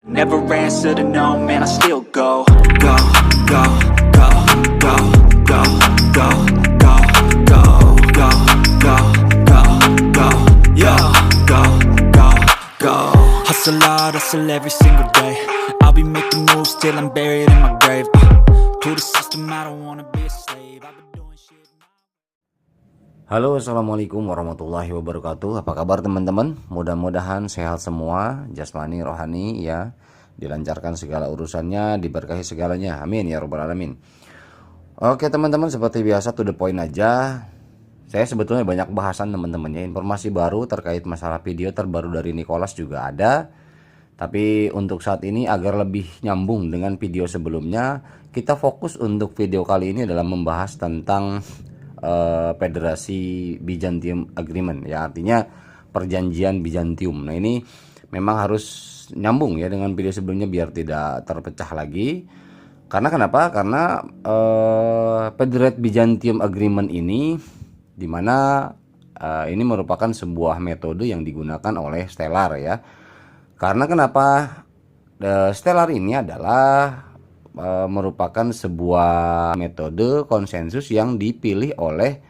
Never answer to no, man, I still go. Go, go, go, go, go, go, go, go, go, go, go, go, yo, go, go, go. Hustle hard, hustle every single day. I'll be making moves till I'm buried in my grave. To the system, I don't wanna be a slave. I've been doing shit. Halo, assalamualaikum warahmatullahi wabarakatuh. Apa kabar teman-teman? Mudah-mudahan sehat semua, jasmani, rohani, ya, dilancarkan segala urusannya, diberkahi segalanya, amin ya robbal alamin. Oke teman-teman, seperti biasa to the point aja. Saya sebetulnya banyak bahasan teman-teman ya, informasi baru terkait masalah video terbaru dari Nicholas juga ada. Tapi untuk saat ini agar lebih nyambung dengan video sebelumnya, kita fokus untuk video kali ini adalah membahas tentang Federasi Byzantium Agreement, ya, artinya perjanjian Bizantium. Nah ini memang harus nyambung ya dengan video sebelumnya biar tidak terpecah lagi. Karena kenapa? Karena Federate Byzantium Agreement ini dimana ini merupakan sebuah metode yang digunakan oleh Stellar ya. Karena kenapa? Stellar ini adalah merupakan sebuah metode konsensus yang dipilih oleh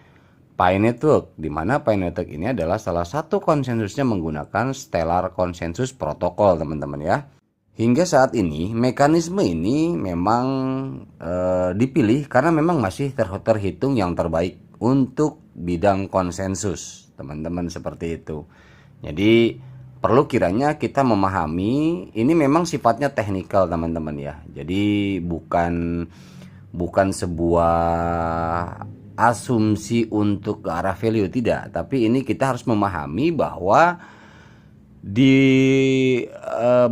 Pi Network, di mana Pi Network ini adalah salah satu konsensusnya menggunakan Stellar Consensus Protocol, teman-teman ya. Hingga saat ini mekanisme ini memang dipilih karena memang masih terhitung yang terbaik untuk bidang konsensus, teman-teman, seperti itu. Jadi perlu kiranya kita memahami ini memang sifatnya teknikal, teman-teman ya. Jadi bukan sebuah asumsi untuk ke arah value, tidak, tapi ini kita harus memahami bahwa di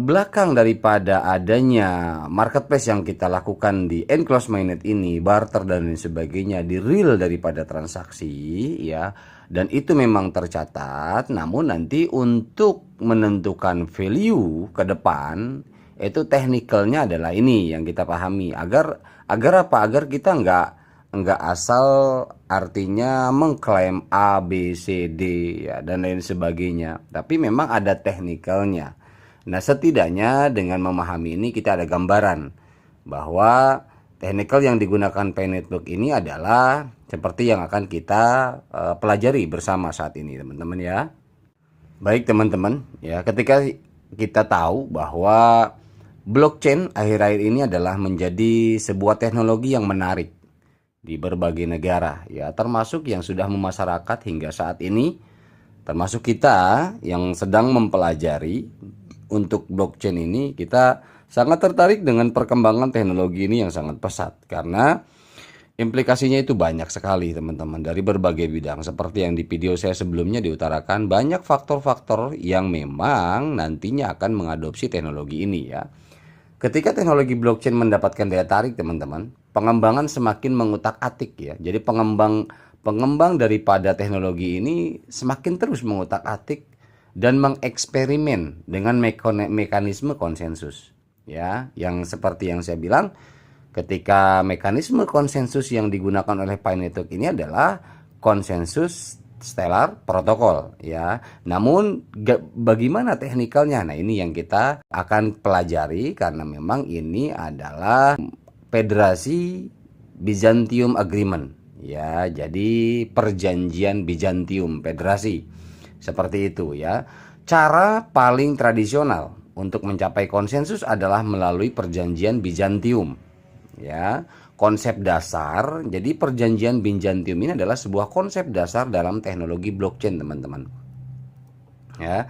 belakang daripada adanya marketplace yang kita lakukan di enclosed mainnet ini, barter dan lain sebagainya, di real daripada transaksi ya, dan itu memang tercatat. Namun nanti untuk menentukan value ke depan itu teknikalnya adalah ini yang kita pahami, agar apa, agar kita nggak asal artinya mengklaim A, B, C, D ya dan lain sebagainya, tapi memang ada teknikalnya. Nah setidaknya dengan memahami ini kita ada gambaran bahwa teknikal yang digunakan Pi Network ini adalah seperti yang akan kita pelajari bersama saat ini, teman-teman ya. Baik teman-teman ya, ketika kita tahu bahwa blockchain akhir-akhir ini adalah menjadi sebuah teknologi yang menarik di berbagai negara ya, termasuk yang sudah memasyarakat hingga saat ini, termasuk kita yang sedang mempelajari untuk blockchain ini. Kita sangat tertarik dengan perkembangan teknologi ini yang sangat pesat karena implikasinya itu banyak sekali, teman-teman, dari berbagai bidang. Seperti yang di video saya sebelumnya diutarakan, banyak faktor-faktor yang memang nantinya akan mengadopsi teknologi ini ya. Ketika teknologi blockchain mendapatkan daya tarik, teman-teman, pengembangan semakin mengutak-atik ya. Jadi pengembang daripada teknologi ini semakin terus mengutak-atik dan mengeksperimen dengan mekanisme konsensus ya. Yang seperti yang saya bilang, ketika mekanisme konsensus yang digunakan oleh Pi Network ini adalah konsensus Stellar Protocol ya. Namun bagaimana teknikalnya? Nah ini yang kita akan pelajari karena memang ini adalah Federasi Byzantium Agreement ya. Jadi perjanjian Bizantium, federasi seperti itu ya. Cara paling tradisional untuk mencapai konsensus adalah melalui perjanjian Bizantium ya. Konsep dasar, jadi perjanjian Bizantium ini adalah sebuah konsep dasar dalam teknologi blockchain, teman-teman ya.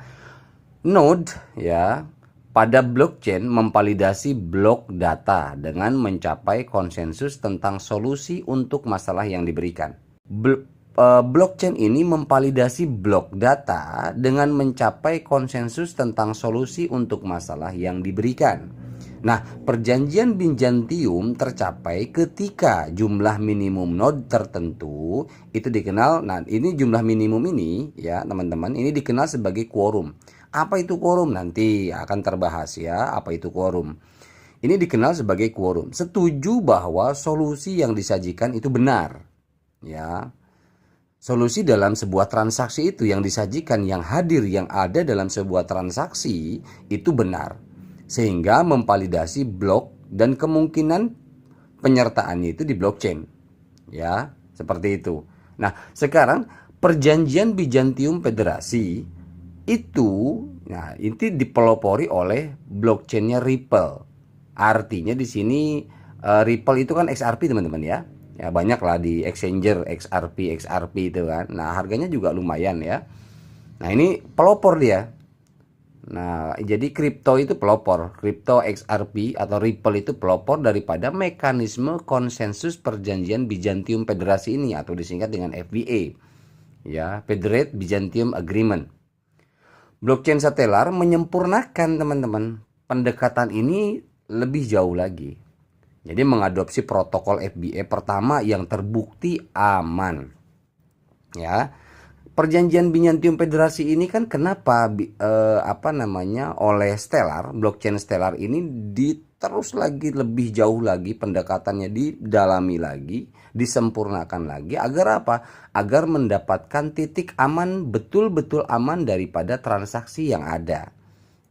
Node ya pada blockchain memvalidasi blok data dengan mencapai konsensus tentang solusi untuk masalah yang diberikan. Blockchain ini memvalidasi blok data dengan mencapai konsensus tentang solusi untuk masalah yang diberikan. Nah, perjanjian Bizantium tercapai ketika jumlah minimum node tertentu itu dikenal. Nah, ini jumlah minimum ini ya, teman-teman, ini dikenal sebagai quorum. Apa itu quorum? Nanti akan terbahas ya, apa itu quorum. Ini dikenal sebagai quorum. Setuju bahwa solusi yang disajikan itu benar. Ya. Solusi dalam sebuah transaksi itu yang disajikan, yang hadir, yang ada dalam sebuah transaksi itu benar. sehingga memvalidasi blok dan kemungkinan penyertaannya itu di blockchain. Ya, seperti itu. Nah, sekarang perjanjian Bizantium Federasi itu, nah, ini dipelopori oleh blockchainnya Ripple. Artinya di sini Ripple itu kan XRP teman-teman ya. Ya banyak lah di exchanger XRP itu kan. Nah harganya juga lumayan ya. Nah ini pelopor dia. Nah jadi kripto itu pelopor. Kripto XRP atau Ripple itu pelopor daripada mekanisme konsensus perjanjian Bizantium Federasi ini, atau disingkat dengan FBA. Ya, Federate Byzantium Agreement. Blockchain Stellar menyempurnakan teman-teman pendekatan ini lebih jauh lagi. Jadi mengadopsi protokol FBA pertama yang terbukti aman. Ya. Perjanjian Bizantium Federasi ini kan kenapa oleh Stellar, blockchain Stellar ini terus lagi lebih jauh lagi pendekatannya, didalami lagi, disempurnakan lagi agar apa? Agar mendapatkan titik aman, betul-betul aman daripada transaksi yang ada.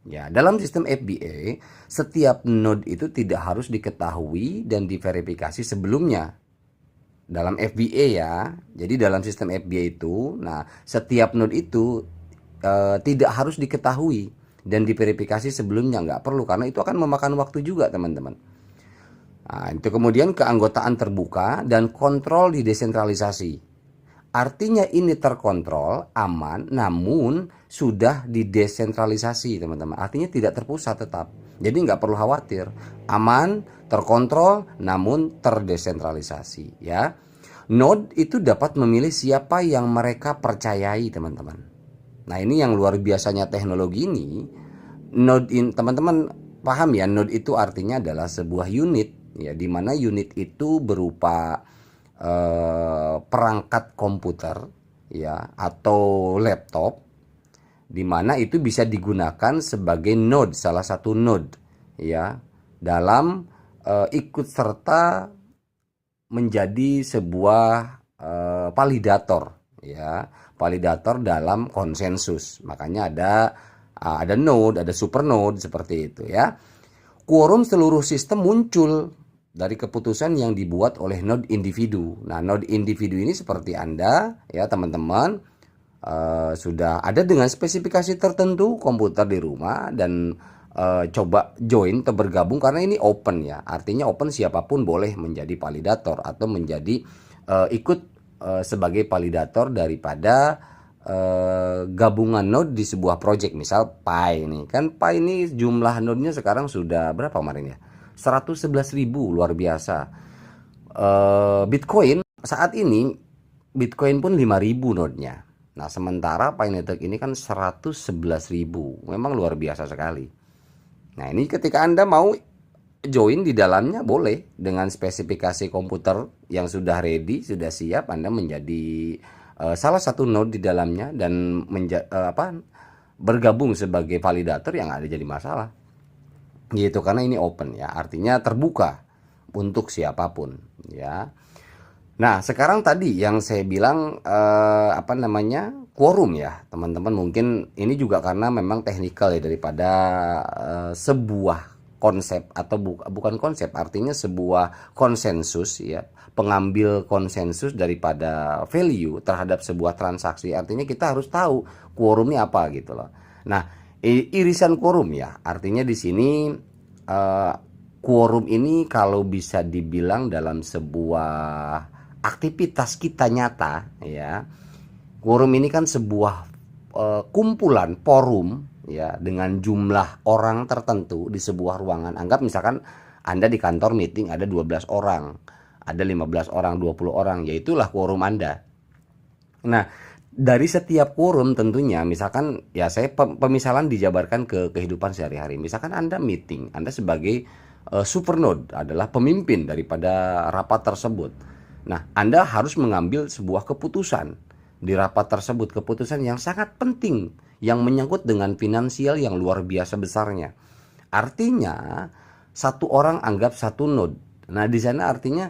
Ya, dalam sistem FBA, setiap node itu tidak harus diketahui dan diverifikasi sebelumnya. Dalam FBA ya, jadi dalam sistem FBA itu, nah setiap node itu tidak harus diketahui dan diverifikasi sebelumnya, nggak perlu, karena itu akan memakan waktu juga teman-teman. Nah, itu kemudian keanggotaan terbuka dan kontrol didesentralisasi. Artinya ini terkontrol, aman, namun sudah didesentralisasi teman-teman. Artinya tidak terpusat tetap. Jadi nggak perlu khawatir. Aman, terkontrol, namun terdesentralisasi. Ya, node itu dapat memilih siapa yang mereka percayai teman-teman. Nah ini yang luar biasanya teknologi ini. Node teman-teman paham ya, node itu artinya adalah sebuah unit. Ya, dimana unit itu berupa perangkat komputer ya atau laptop, dimana itu bisa digunakan sebagai node, salah satu node ya dalam ikut serta menjadi sebuah validator ya, validator dalam konsensus. Makanya ada node, ada supernode seperti itu ya. Quorum seluruh sistem muncul dari keputusan yang dibuat oleh node individu. Nah, node individu ini seperti Anda ya teman-teman, sudah ada dengan spesifikasi tertentu komputer di rumah dan coba join atau bergabung, karena ini open ya. Artinya open, siapapun boleh menjadi validator atau menjadi ikut sebagai validator daripada gabungan node di sebuah project. Misal Pi ini kan, Pi ini jumlah node-nya sekarang sudah berapa kemarin ya? 111.000, luar biasa. Bitcoin saat ini, Bitcoin pun 5.000 node-nya. Nah sementara Pi Network ini kan 111.000, memang luar biasa sekali. Nah ini ketika Anda mau join di dalamnya boleh, dengan spesifikasi komputer yang sudah ready, sudah siap, Anda menjadi salah satu node di dalamnya dan bergabung sebagai validator, yang ada jadi masalah gitu, karena ini open ya, artinya terbuka untuk siapapun ya. Nah sekarang tadi yang saya bilang quorum ya teman-teman, mungkin ini juga karena memang teknikal ya, daripada sebuah konsep atau bukan konsep, artinya sebuah konsensus ya, pengambil konsensus daripada value terhadap sebuah transaksi. Artinya kita harus tahu quorumnya apa gitu loh. Nah irisan quorum ya, artinya di sini quorum ini kalau bisa dibilang dalam sebuah aktivitas kita nyata ya, quorum ini kan sebuah kumpulan forum ya dengan jumlah orang tertentu di sebuah ruangan. Anggap misalkan Anda di kantor meeting ada 12 orang, ada 15 orang, 20 orang, yaitulah quorum Anda. Nah dari setiap quorum tentunya, misalkan ya saya pemisalan dijabarkan ke kehidupan sehari-hari. Misalkan Anda meeting, Anda sebagai supernode adalah pemimpin daripada rapat tersebut. Nah Anda harus mengambil sebuah keputusan di rapat tersebut, keputusan yang sangat penting, yang menyangkut dengan finansial yang luar biasa besarnya. Artinya satu orang anggap satu node. Nah di sana artinya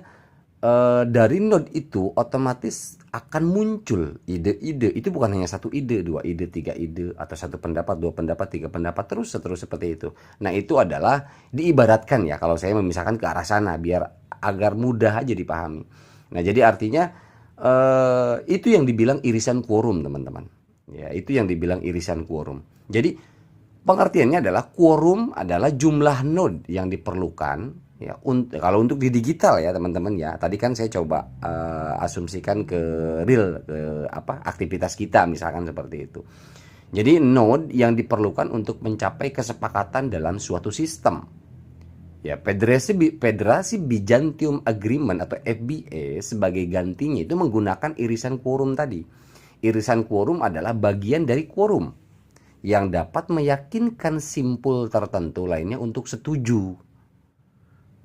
dari node itu otomatis akan muncul ide-ide. Itu bukan hanya satu ide, dua ide, tiga ide, atau satu pendapat, dua pendapat, tiga pendapat, terus seterus seperti itu. Nah, itu adalah diibaratkan ya, kalau saya memisahkan ke arah sana biar agar mudah aja dipahami. Nah, jadi artinya itu yang dibilang irisan quorum, teman-teman. Ya, itu yang dibilang irisan quorum. Jadi pengertiannya adalah quorum adalah jumlah node yang diperlukan ya, kalau untuk di digital ya teman-teman ya. Tadi kan saya coba asumsikan ke real, ke aktivitas kita misalkan seperti itu. Jadi node yang diperlukan untuk mencapai kesepakatan dalam suatu sistem. Ya, Federasi Byzantium Agreement atau FBA sebagai gantinya itu menggunakan irisan quorum tadi. Irisan quorum adalah bagian dari quorum yang dapat meyakinkan simpul tertentu lainnya untuk setuju.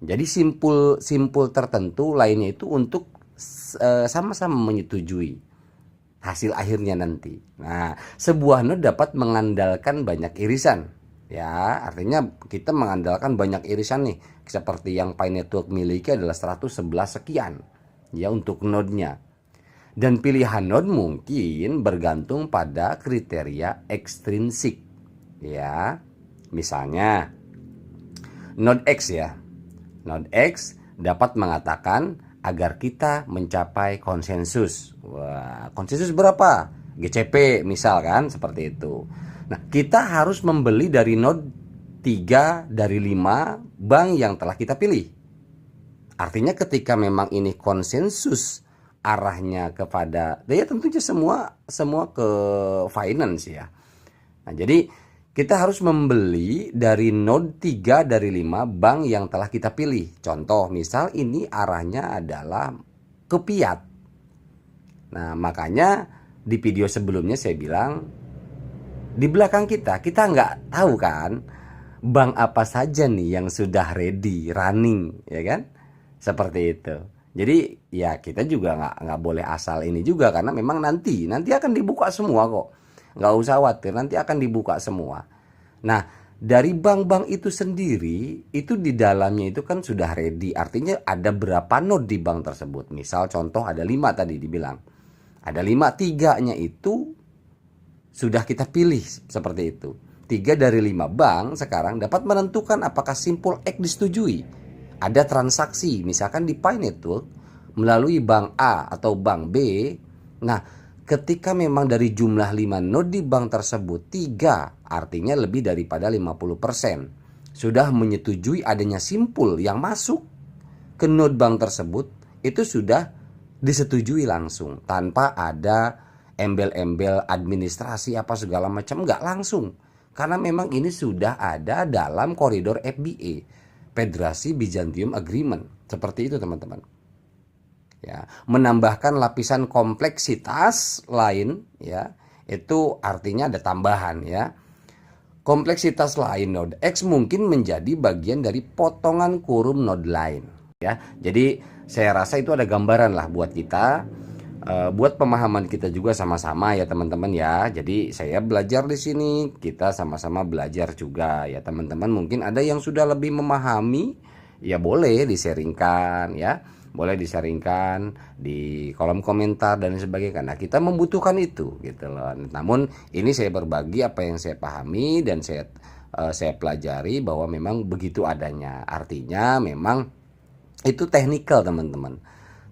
Jadi simpul tertentu lainnya itu untuk sama-sama menyetujui hasil akhirnya nanti. Nah, sebuah node dapat mengandalkan banyak irisan. Ya, artinya kita mengandalkan banyak irisan nih. Seperti yang Pi Network miliki adalah 111 sekian ya untuk node-nya. Dan pilihan node mungkin bergantung pada kriteria ekstrinsik. Ya, misalnya node X ya. Node X dapat mengatakan agar kita mencapai konsensus. Wah, konsensus berapa? GCP misalkan seperti itu. Nah, kita harus membeli dari node 3 dari 5 bank yang telah kita pilih. Artinya ketika memang ini konsensus arahnya kepada ya tentunya semua ke finance ya. Nah, jadi kita harus membeli dari node 3 dari 5 bank yang telah kita pilih. Contoh, misal ini arahnya adalah ke fiat. Nah, makanya di video sebelumnya saya bilang di belakang kita nggak tahu kan bank apa saja nih yang sudah ready, running, ya kan? Seperti itu. Jadi ya kita juga nggak boleh asal ini juga, karena memang nanti akan dibuka semua kok. Nggak usah khawatir, nanti akan dibuka semua. Nah, dari bank-bank itu sendiri, itu di dalamnya itu kan sudah ready. Artinya ada berapa node di bank tersebut. Misal contoh ada 5 tadi dibilang. Ada 5, 3-nya itu sudah kita pilih seperti itu. 3 dari 5 bank sekarang dapat menentukan apakah simpul X disetujui. Ada transaksi misalkan di Pi Network melalui bank A atau bank B. Nah, ketika memang dari jumlah 5 node di bank tersebut 3, artinya lebih daripada 50% sudah menyetujui adanya simpul yang masuk ke node bank tersebut, itu sudah disetujui langsung tanpa ada embel-embel administrasi apa segala macam, enggak, langsung. Karena memang ini sudah ada dalam koridor FBA, Federasi Byzantium Agreement. Seperti itu teman-teman. Ya, menambahkan lapisan kompleksitas lain ya, itu artinya ada tambahan ya. Kompleksitas lain node X mungkin menjadi bagian dari potongan quorum node lain ya. Jadi saya rasa itu ada gambaran lah buat kita, buat pemahaman kita juga sama-sama ya teman-teman ya. Jadi saya belajar di sini, kita sama-sama belajar juga ya teman-teman. Mungkin ada yang sudah lebih memahami ya, boleh disaringkan ya. Boleh disaringkan di kolom komentar dan sebagainya, karena kita membutuhkan itu gitu loh. Namun ini saya berbagi apa yang saya pahami dan saya pelajari bahwa memang begitu adanya. Artinya memang itu teknikal teman-teman.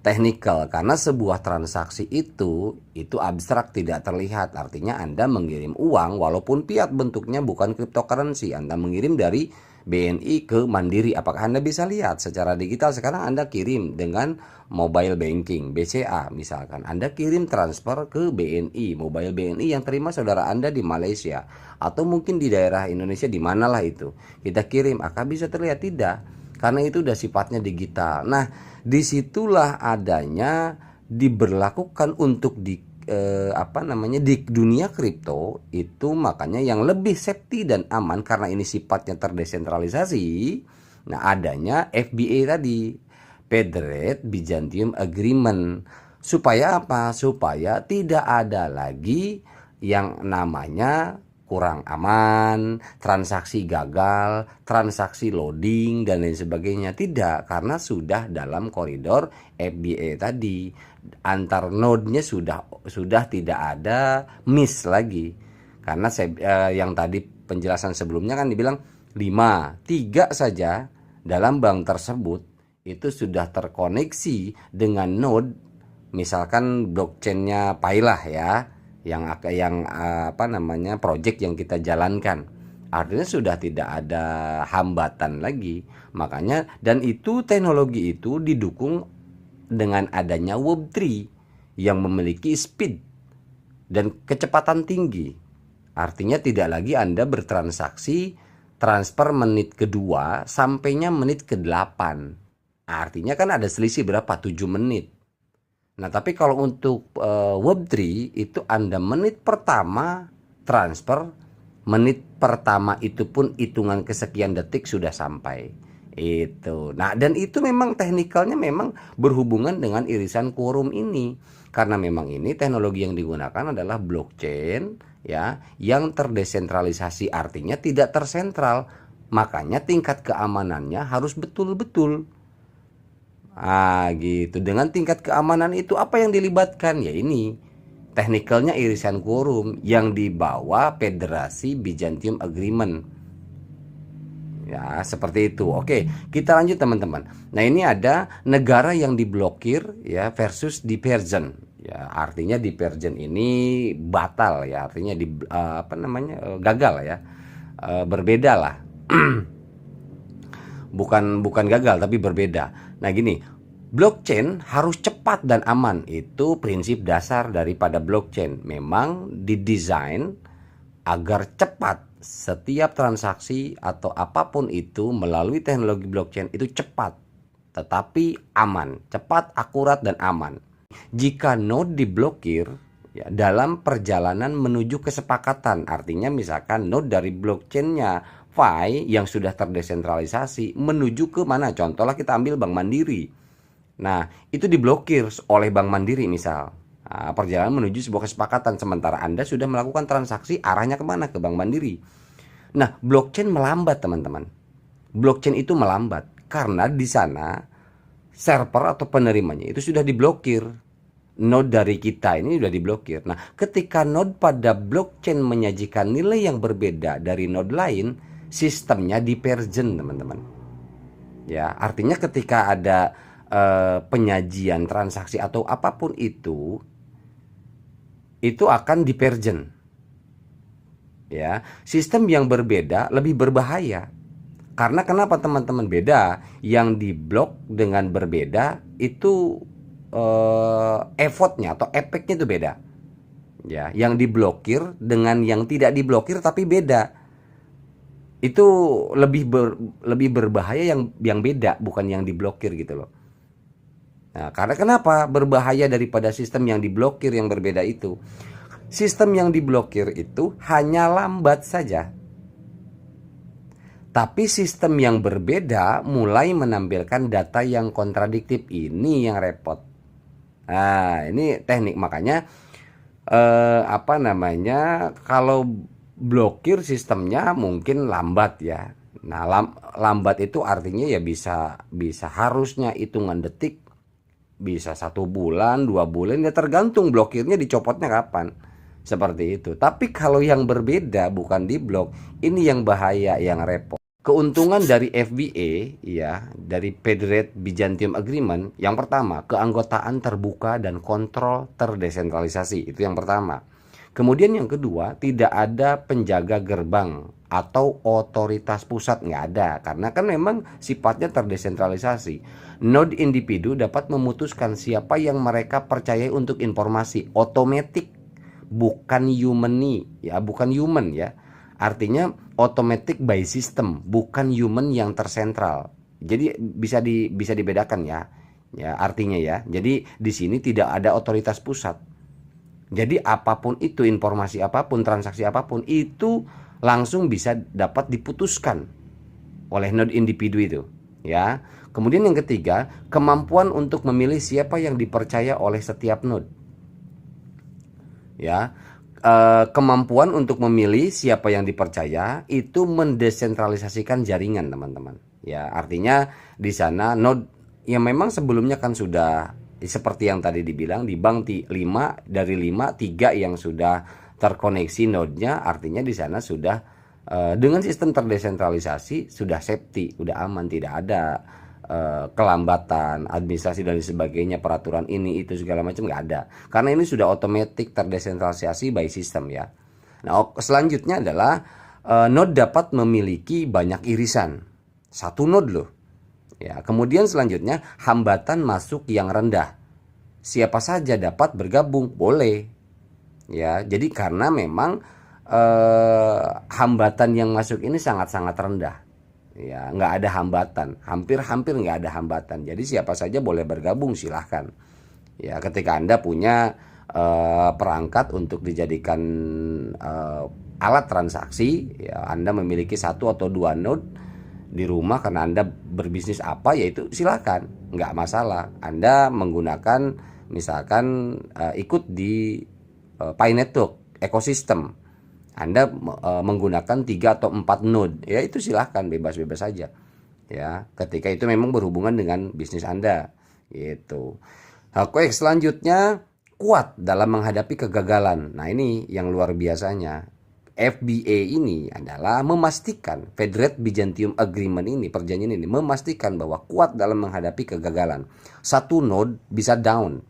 Teknikal karena sebuah transaksi itu abstrak, tidak terlihat. Artinya Anda mengirim uang walaupun fiat bentuknya bukan cryptocurrency, Anda mengirim dari BNI ke Mandiri, apakah Anda bisa lihat secara digital? Sekarang Anda kirim dengan mobile banking BCA misalkan, Anda kirim transfer ke BNI, mobile BNI yang terima saudara Anda di Malaysia atau mungkin di daerah Indonesia, di manalah itu kita kirim, apakah bisa terlihat? Tidak, karena itu udah sifatnya digital. Nah, disitulah adanya diberlakukan untuk di di dunia kripto itu, makanya yang lebih safety dan aman karena ini sifatnya terdesentralisasi. Nah, adanya FBA tadi, Federate Byzantium Agreement, supaya apa? Supaya tidak ada lagi yang namanya kurang aman, transaksi gagal, transaksi loading dan lain sebagainya. Tidak, karena sudah dalam koridor FBA tadi. Antar node-nya sudah tidak ada miss lagi. Karena yang tadi penjelasan sebelumnya kan dibilang 3 saja dalam bank tersebut itu sudah terkoneksi dengan node, misalkan blockchainnya Pailah ya, yang project yang kita jalankan. Artinya sudah tidak ada hambatan lagi. Makanya, dan itu teknologi itu didukung dengan adanya Web3 yang memiliki speed dan kecepatan tinggi. Artinya tidak lagi Anda bertransaksi transfer menit kedua sampainya menit ke-8. Artinya kan ada selisih berapa? 7 menit. Nah, tapi kalau untuk Web3 itu Anda menit pertama transfer, menit pertama itu pun hitungan kesekian detik sudah sampai. Itu. Nah, dan itu memang teknikalnya memang berhubungan dengan irisan quorum ini. Karena memang ini teknologi yang digunakan adalah blockchain ya, yang terdesentralisasi, artinya tidak tersentral. Makanya tingkat keamanannya harus betul-betul. Gitu. Dengan tingkat keamanan itu apa yang dilibatkan? Ya ini teknikalnya irisan quorum yang dibawa Federasi Byzantium Agreement. Ya, seperti itu. Oke, kita lanjut teman-teman. Nah, ini ada negara yang diblokir ya versus divergen. Ya, artinya divergen ini batal ya, artinya gagal ya. Berbeda lah. bukan gagal tapi berbeda. Nah, gini, blockchain harus cepat dan aman. Itu prinsip dasar daripada blockchain. Memang didesain agar cepat. Setiap transaksi atau apapun itu melalui teknologi blockchain itu cepat, tetapi aman, cepat, akurat, dan aman. Jika node diblokir ya, dalam perjalanan menuju kesepakatan, artinya misalkan node dari blockchainnya Fi yang sudah terdesentralisasi menuju ke mana? Contohnya kita ambil Bank Mandiri. Nah, itu diblokir oleh Bank Mandiri misal. Nah, perjalanan menuju sebuah kesepakatan, sementara Anda sudah melakukan transaksi arahnya kemana? Ke Bank Mandiri. Nah, blockchain melambat teman-teman. Blockchain itu melambat karena di sana server atau penerimanya itu sudah diblokir. Node dari kita ini sudah diblokir. Nah, ketika node pada blockchain menyajikan nilai yang berbeda dari node lain, sistemnya divergen teman-teman. Ya, artinya ketika ada penyajian transaksi atau apapun itu akan divergen. Ya, sistem yang berbeda lebih berbahaya. Karena kenapa teman-teman? Beda. Yang diblok dengan berbeda itu effortnya atau efeknya itu beda. Ya, yang diblokir dengan yang tidak diblokir tapi beda. Itu lebih berbahaya yang beda, bukan yang diblokir gitu loh. Nah, karena kenapa berbahaya daripada sistem yang diblokir yang berbeda itu? Sistem yang diblokir itu hanya lambat saja. Tapi sistem yang berbeda mulai menampilkan data yang kontradiktif. Ini yang repot. Nah, ini teknik, makanya kalau blokir sistemnya mungkin lambat ya. Nah, lambat itu artinya ya bisa harusnya hitungan detik, bisa 1 bulan, 2 bulan, ya tergantung blokirnya dicopotnya kapan. Seperti itu. Tapi kalau yang berbeda bukan diblok, ini yang bahaya, yang repot. Keuntungan dari FBA ya, dari Federate Byzantium Agreement, yang pertama, keanggotaan terbuka dan kontrol terdesentralisasi. Itu yang pertama. Kemudian yang kedua, tidak ada penjaga gerbang atau otoritas pusat, nggak ada, karena kan memang sifatnya terdesentralisasi. Node individu dapat memutuskan siapa yang mereka percayai untuk informasi, otomatis, bukan human ya. Artinya automatic by system, bukan human yang tersentral. Jadi bisa dibedakan ya. Ya, artinya ya. Jadi di sini tidak ada otoritas pusat. Jadi apapun itu, informasi apapun, transaksi apapun itu langsung bisa dapat diputuskan oleh node individu itu, ya. Kemudian yang ketiga, kemampuan untuk memilih siapa yang dipercaya oleh setiap node. Ya. kemampuan untuk memilih siapa yang dipercaya itu mendesentralisasikan jaringan, teman-teman. Ya, artinya di sana node yang memang sebelumnya kan sudah seperti yang tadi dibilang di bank 5 dari 5 3 yang sudah terkoneksi node-nya, artinya di sana sudah dengan sistem terdesentralisasi sudah safety, udah aman, tidak ada kelambatan administrasi dan sebagainya, peraturan ini itu segala macam nggak ada, karena ini sudah otomatis terdesentralisasi by system ya. Nah, selanjutnya adalah node dapat memiliki banyak irisan, satu node loh ya. Kemudian selanjutnya hambatan masuk yang rendah, siapa saja dapat bergabung, boleh ya. Jadi karena memang hambatan yang masuk ini sangat-sangat rendah ya, nggak ada hambatan, hampir-hampir nggak ada hambatan. Jadi siapa saja boleh bergabung, silahkan ya. Ketika Anda punya perangkat untuk dijadikan alat transaksi ya, Anda memiliki 1 atau 2 node di rumah karena Anda berbisnis apa, yaitu silahkan, nggak masalah. Anda menggunakan misalkan ikut di Pi Network ekosistem, Anda menggunakan 3 atau 4 node, ya itu silahkan, bebas-bebas saja ya, ketika itu memang berhubungan dengan bisnis Anda gitu. Oke, selanjutnya kuat dalam menghadapi kegagalan. Nah, ini yang luar biasanya. FBA ini adalah memastikan, Federated Byzantium Agreement ini, perjanjian ini memastikan bahwa kuat dalam menghadapi kegagalan. Satu node bisa down,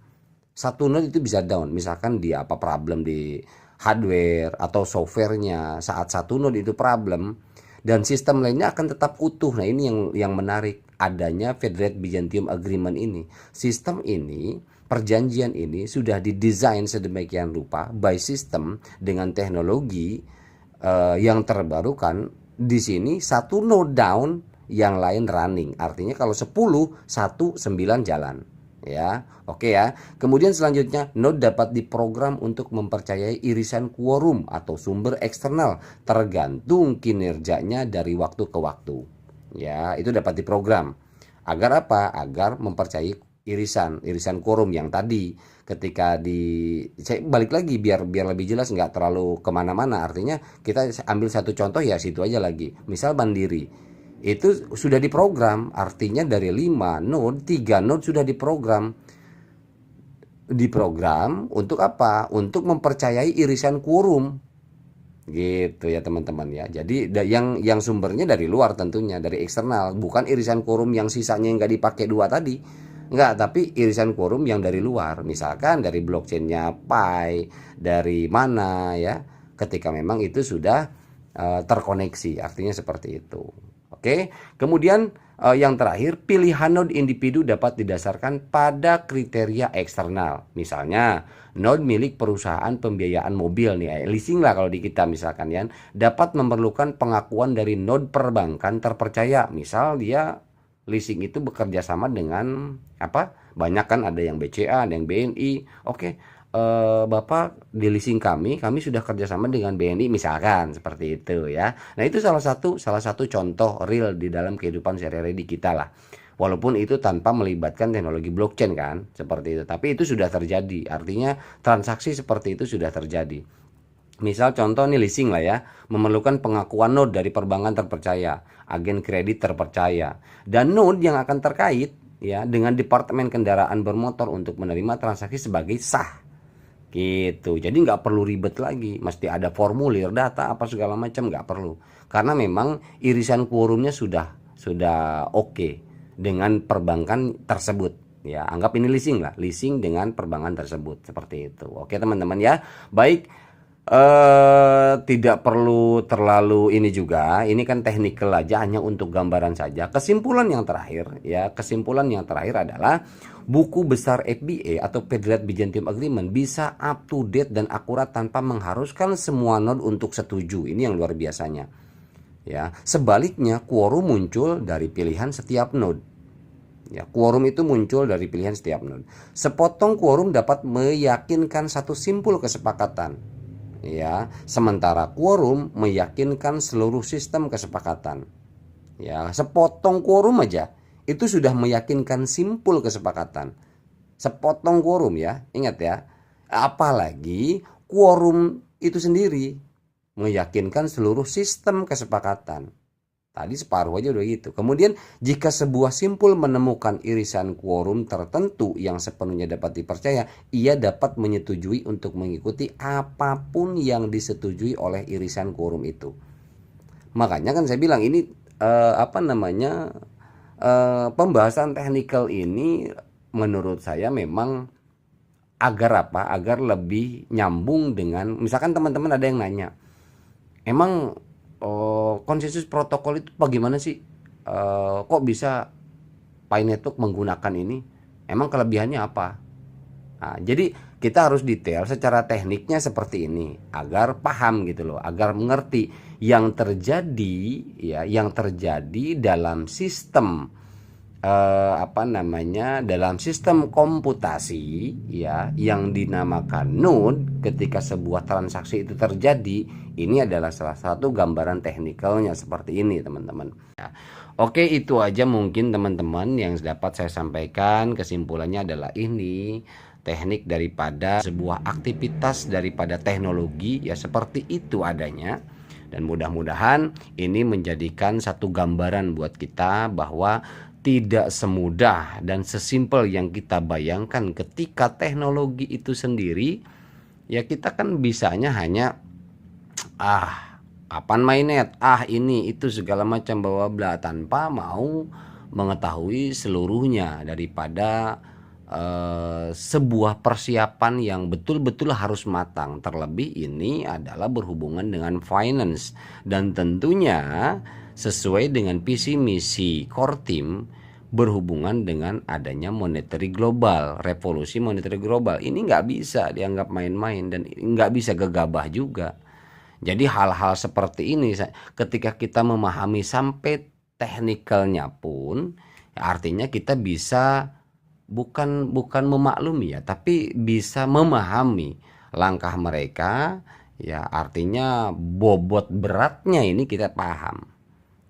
satu node itu bisa down, misalkan dia apa problem di hardware atau softwarenya, saat satu node itu problem dan sistem lainnya akan tetap utuh. Nah, ini yang menarik adanya Federated Byzantium Agreement ini. Sistem ini, perjanjian ini sudah didesain sedemikian rupa by system dengan teknologi yang terbarukan. Di sini satu node down, yang lain running. Artinya kalau 10, 1, 9 jalan. Ya, oke ya. Kemudian selanjutnya node dapat diprogram untuk mempercayai irisan quorum atau sumber eksternal tergantung kinerjanya dari waktu ke waktu. Ya, itu dapat diprogram. Agar apa? Agar mempercayai irisan quorum yang tadi. Ketika saya balik lagi biar lebih jelas, nggak terlalu kemana-mana. Artinya kita ambil satu contoh ya, situ aja lagi. Misal Mandiri itu sudah diprogram, artinya dari 5 node 3 node sudah diprogram untuk apa? Untuk mempercayai irisan quorum gitu ya teman-teman ya. Jadi yang sumbernya dari luar, tentunya dari eksternal, bukan irisan quorum yang sisanya nggak dipakai 2 tadi, nggak, tapi irisan quorum yang dari luar, misalkan dari blockchainnya Pi, dari mana ya, ketika memang itu sudah terkoneksi, artinya seperti itu. Oke, kemudian yang terakhir, pilihan node individu dapat didasarkan pada kriteria eksternal. Misalnya, node milik perusahaan pembiayaan mobil nih, leasing lah kalau di kita misalkan ya, dapat memerlukan pengakuan dari node perbankan terpercaya. Misal dia leasing itu bekerja sama dengan apa? Banyak kan, ada yang BCA, ada yang BNI. Oke. Bapak di leasing kami sudah kerjasama dengan BNI misalkan, seperti itu ya. Nah, itu salah satu contoh real di dalam kehidupan sehari-hari di kita lah. Walaupun itu tanpa melibatkan teknologi blockchain kan, seperti itu. Tapi itu sudah terjadi, artinya transaksi seperti itu sudah terjadi. Misal contoh nih leasing lah ya, memerlukan pengakuan node dari perbankan terpercaya, agen kredit terpercaya, dan node yang akan terkait ya dengan departemen kendaraan bermotor untuk menerima transaksi sebagai sah. Gitu. Jadi nggak perlu ribet lagi, mesti ada formulir data apa segala macam, nggak perlu, karena memang irisan quorumnya sudah oke dengan perbankan tersebut ya. Anggap ini leasing lah, leasing dengan perbankan tersebut, seperti itu. Oke teman-teman ya, baik. Tidak perlu terlalu ini juga, ini kan technical aja, hanya untuk gambaran saja. Kesimpulan yang terakhir adalah buku besar FBA atau Federated Byzantium Agreement bisa up to date dan akurat tanpa mengharuskan semua node untuk setuju. Ini yang luar biasanya ya. Sebaliknya, quorum muncul dari pilihan setiap node ya. Quorum itu muncul dari pilihan setiap node. Sepotong quorum dapat meyakinkan satu simpul kesepakatan ya, sementara quorum meyakinkan seluruh sistem kesepakatan ya. Sepotong quorum aja itu sudah meyakinkan simpul kesepakatan, sepotong quorum ya, ingat ya. Apalagi quorum itu sendiri, meyakinkan seluruh sistem kesepakatan. Tadi separuh aja udah gitu. Kemudian jika sebuah simpul menemukan irisan quorum tertentu yang sepenuhnya dapat dipercaya, ia dapat menyetujui untuk mengikuti apapun yang disetujui oleh irisan quorum itu. Makanya kan saya bilang ini pembahasan teknikal ini menurut saya memang agar apa? Agar lebih nyambung dengan, misalkan teman-teman ada yang nanya, emang konsensus protokol itu bagaimana sih? Kok bisa Pi Network menggunakan ini? Emang kelebihannya apa? Nah, jadi kita harus detail secara tekniknya seperti ini agar paham gitu loh, agar mengerti yang terjadi ya, yang terjadi dalam sistem dalam sistem komputasi ya yang dinamakan node. Ketika sebuah transaksi itu terjadi, ini adalah salah satu gambaran teknikalnya seperti ini teman-teman ya. Oke, itu aja mungkin teman-teman yang dapat saya sampaikan. Kesimpulannya adalah ini teknik daripada sebuah aktivitas daripada teknologi ya, seperti itu adanya. Dan mudah-mudahan ini menjadikan satu gambaran buat kita bahwa tidak semudah dan sesimpel yang kita bayangkan ketika teknologi itu sendiri ya. Kita kan bisanya hanya kapan mainnet, ini itu segala macam bla bla, tanpa mau mengetahui seluruhnya daripada sebuah persiapan yang betul-betul harus matang. Terlebih ini adalah berhubungan dengan finance dan tentunya sesuai dengan visi misi core team berhubungan dengan adanya monetary global, revolusi monetary global. Ini nggak bisa dianggap main-main dan nggak bisa gegabah juga. Jadi hal-hal seperti ini ketika kita memahami sampai teknikalnya pun ya, artinya kita bisa bukan memaklumi ya, tapi bisa memahami langkah mereka ya, artinya bobot beratnya ini kita paham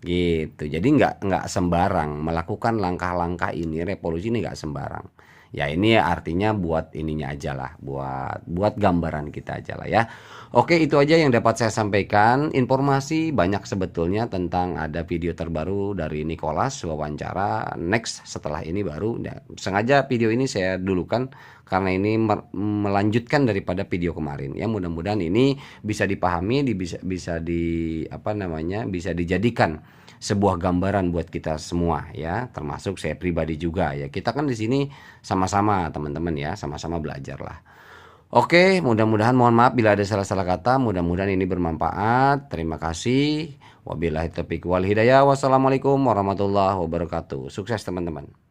gitu. Jadi nggak sembarang melakukan langkah-langkah ini, revolusi ini nggak sembarang ya. Ini artinya buat ininya aja lah, buat gambaran kita aja lah ya. Oke, itu aja yang dapat saya sampaikan. Informasi banyak sebetulnya tentang ada video terbaru dari Nicholas wawancara next setelah ini baru. Sengaja video ini saya dulukan karena ini melanjutkan daripada video kemarin ya. Mudah-mudahan ini bisa dipahami, bisa dijadikan sebuah gambaran buat kita semua ya, termasuk saya pribadi juga ya. Kita kan di sini sama-sama teman-teman ya, sama-sama belajar lah. Oke, mudah-mudahan, mohon maaf bila ada salah-salah kata, mudah-mudahan ini bermanfaat. Terima kasih. Wabillahi taufiq wal hidayah. Wassalamualaikum warahmatullahi wabarakatuh. Sukses teman-teman.